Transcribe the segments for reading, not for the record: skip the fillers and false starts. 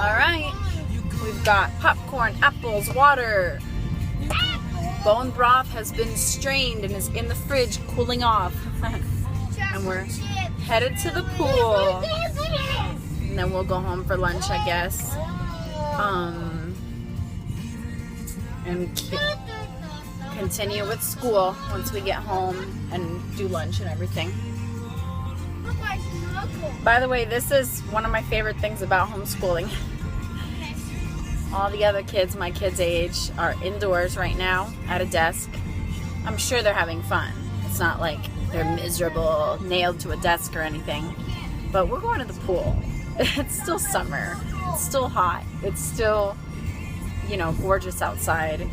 Alright, we've got popcorn, apples, water. Bone broth has been strained and is in the fridge cooling off. And we're headed to the pool. And then we'll go home for lunch, I guess. And continue with school once we get home and do lunch and everything. By the way, this is one of my favorite things about homeschooling. All the other kids my kids' age are indoors right now at a desk. I'm sure they're having fun. It's not like they're miserable, nailed to a desk or anything. But we're going to the pool. It's still summer. It's still hot. It's still, gorgeous outside.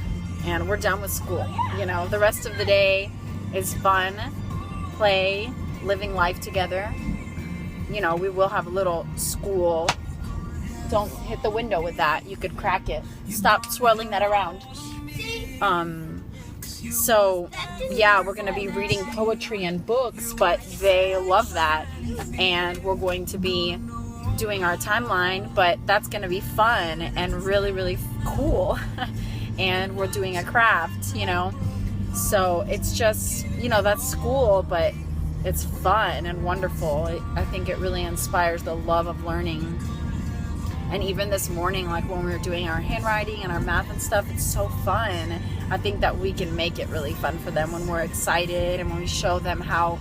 And we're done with school. The rest of the day is fun, play, living life together. We will have a little school. Don't hit the window with that. You could crack it. Stop swirling that around. So, yeah, we're going to be reading poetry and books, but they love that. And we're going to be doing our timeline, but that's going to be fun and really, really cool. And we're doing a craft, So it's just, that's school, but it's fun and wonderful. I think it really inspires the love of learning. And even this morning, like when we were doing our handwriting and our math and stuff, it's so fun. I think that we can make it really fun for them when we're excited and when we show them how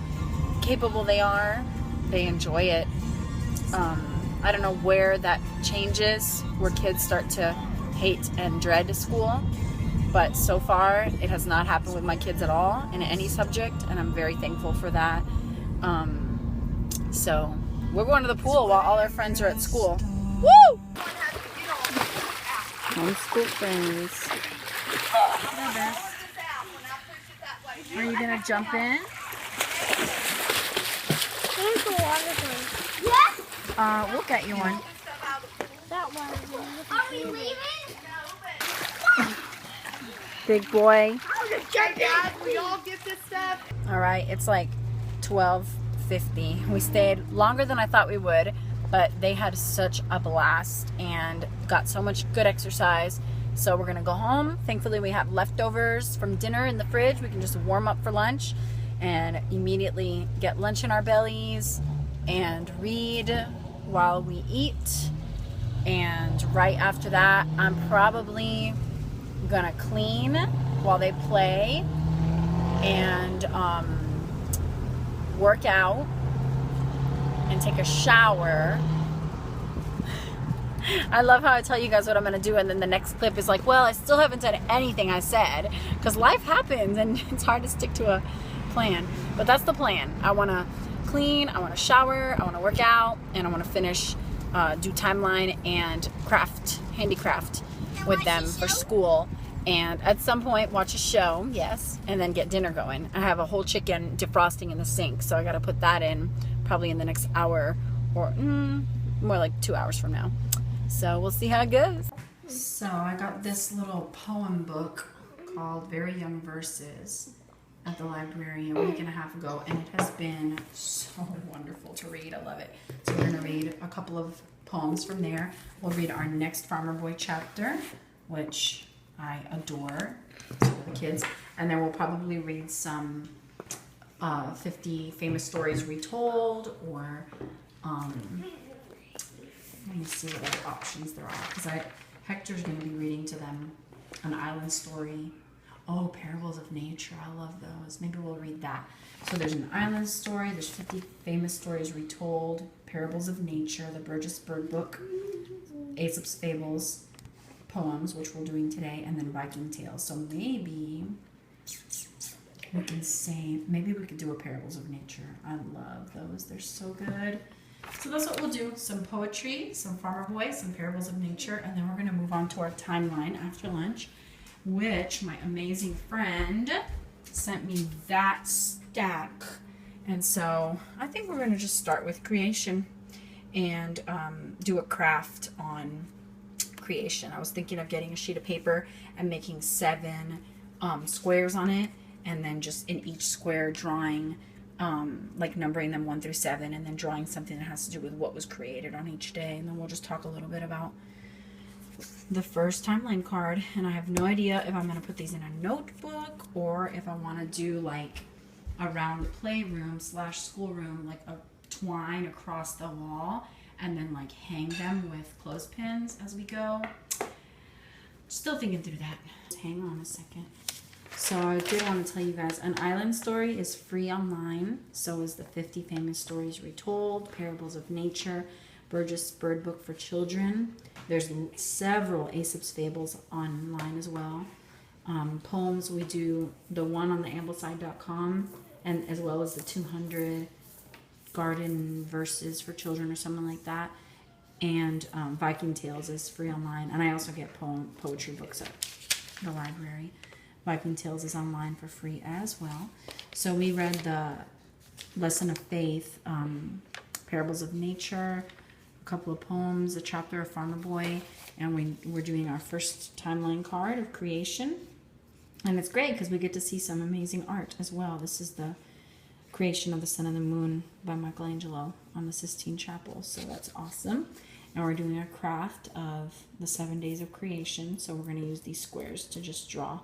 capable they are. They enjoy it. I don't know where that changes, where kids start to hate and dread school. But so far, it has not happened with my kids at all in any subject, and I'm very thankful for that. So we're going to the pool while all our friends are at school. Woo! Homeschool friends. Are you gonna jump in? We'll get you one. That one. Are we leaving? Big boy. Dad, we all get this stuff. All right, it's like 12:50. We stayed longer than I thought we would, but they had such a blast and got so much good exercise. So we're gonna go home. Thankfully, we have leftovers from dinner in the fridge. We can just warm up for lunch and immediately get lunch in our bellies and read while we eat. And right after that, I'm probably gonna clean while they play and work out and take a shower. I love how I tell you guys what I'm gonna do and then the next clip is like, well, I still haven't done anything I said, because life happens and it's hard to stick to a plan. But that's the plan. I wanna clean, I wanna shower, I wanna work out, and I wanna finish, do timeline and handicraft with them for school. And at some point watch a show, yes, and then get dinner going. I have a whole chicken defrosting in the sink, so I gotta put that in probably in the next hour or more like 2 hours from now. So we'll see how it goes. So I got this little poem book called Very Young Verses at the library a week and a half ago, and it has been so wonderful to read. I love it. So we're gonna read a couple of poems from there. We'll read our next Farmer Boy chapter, which I adore, for the kids, and then we'll probably read some 50 famous stories retold, or let me see what other options there are, because Hector's going to be reading to them an island story. Oh, Parables of Nature, I love those. Maybe we'll read that. So there's an island story, there's 50 famous stories retold, Parables of Nature, the Burgess Bird Book, Aesop's Fables, poems, which we're doing today, and then Viking Tales. So maybe we can maybe we could do a Parables of Nature. I love those. They're so good. So that's what we'll do. Some poetry, some Farmer Boy, some Parables of Nature, and then we're going to move on to our timeline after lunch, which my amazing friend sent me that stack. And so I think we're going to just start with creation and do a craft on creation. I was thinking of getting a sheet of paper and making 7 squares on it, and then just in each square drawing, like numbering them 1 through 7, and then drawing something that has to do with what was created on each day. And then we'll just talk a little bit about the first timeline card, and I have no idea if I'm going to put these in a notebook or if I want to do like around the playroom / schoolroom, like a twine across the wall and then like hang them with clothespins as we go. Still thinking through that. Hang on a second. So I did want to tell you guys, An Island Story is free online. So is the 50 Famous Stories Retold, Parables of Nature, Burgess Bird Book for Children. There's several Aesop's Fables online as well. Poems, we do the one on the ambleside.com, and as well as the 200 garden verses for children or something like that. And Viking Tales is free online. And I also get poetry books at the library. Viking Tales is online for free as well. So we read the Lesson of Faith, Parables of Nature, a couple of poems, a chapter of Farmer Boy, and we're doing our first timeline card of creation. And it's great because we get to see some amazing art as well. This is the Creation of the Sun and the Moon by Michelangelo on the Sistine Chapel. So that's awesome. And we're doing a craft of the 7 days of creation. So we're going to use these squares to just draw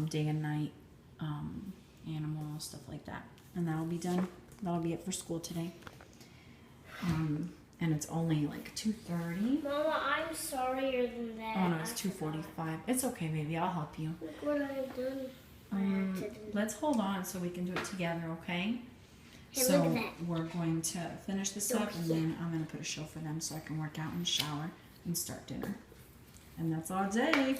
day and night, animals, stuff like that. And that'll be done. That'll be it for school today. And it's only like 2:30. Mama, I'm sorrier than that. Oh no, it's 2:45. It's okay, baby. I'll help you. Look what I've done. Let's hold on so we can do it together, okay? Hey, So look at that. we're going to finish this up, and then I'm going to put a show for them so I can work out and shower and start dinner. And that's all day.